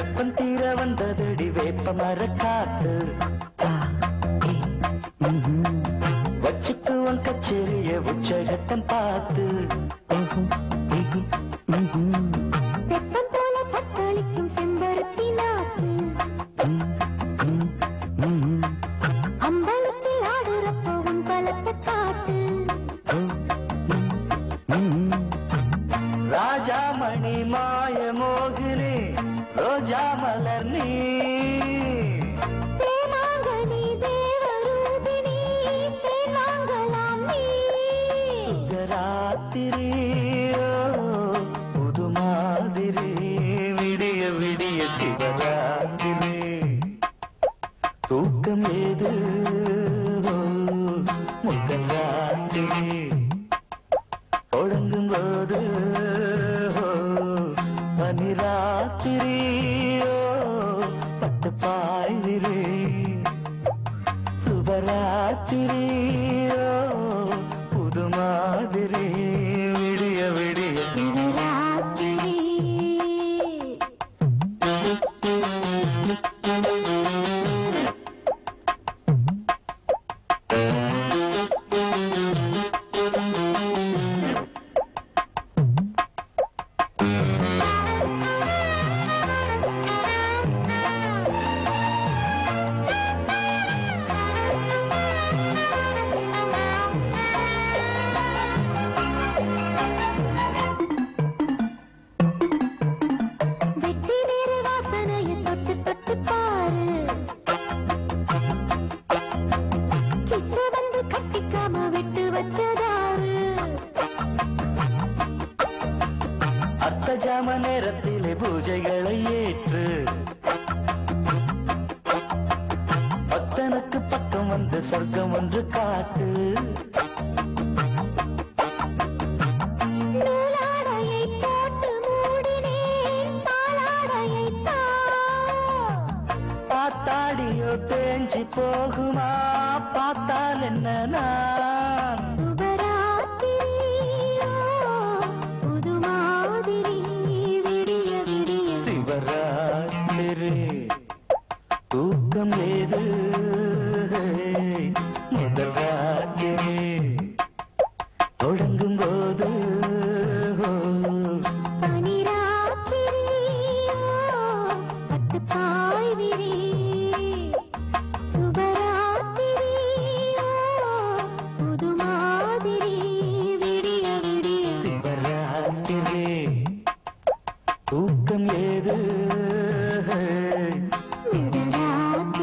வெப்பம் தீர வந்ததடி வேப்ப மர காத்து வச்சுக்குவன் கச்சேரிய உச்சகட்டம் பார்த்து செப்பம் போல பத்தளிக்கும் செம்பருத்தி நாத்து அம்பலத்தில் ஆடுறப்போ உன் பலத்தை காட்டு ராஜாமணி மாய மோகினி ரோஜா மலர் நீ தேமாங்கனி தேவரூபிணி தேமாங்கலாம் நீ சுகராத்திரியோ புது மாதிரி விடிய விடிய சிவராத்திரி தூக்கம் ஏது முதல் ராத்திரி தொடங்கும் போது பனிராத்திரியோ பட்டு பாய்விரே சுபராத்திரியோ புது மாதிரி விடிய விடிய ராத்திரி வெற்றி வேறு வாசனையை தொட்டு தொட்டு பாரு கிட்ட வந்து கட்டிக்காம விட்டு வச்சதாரு அர்த்த ஜாம நேரத்திலே பூஜைகளை ஏற்று பக்தனுக்கு பக்கம் வந்து சொர்க்கம் ஒன்று காட்டு நூலாடையை போட்டு மூடினேன் பாலாடையை பார்த்தாடியோ தேஞ்சி போகுமா பார்த்தால் என்ன நான் சுபராத்திரியோ புது மாதிரி விடிய விடிய சிவராத்திரி தூக்கம் ஏது முதல் ராத்திரி தொடங்கும் போது பனிராத்திரியோ பட்டு பாய்விரி சுபராத்திரியோ புது மாதிரி விடிய விடிய சிவராத்திரி தூக்கம் ஏது முதல் ராத்திரி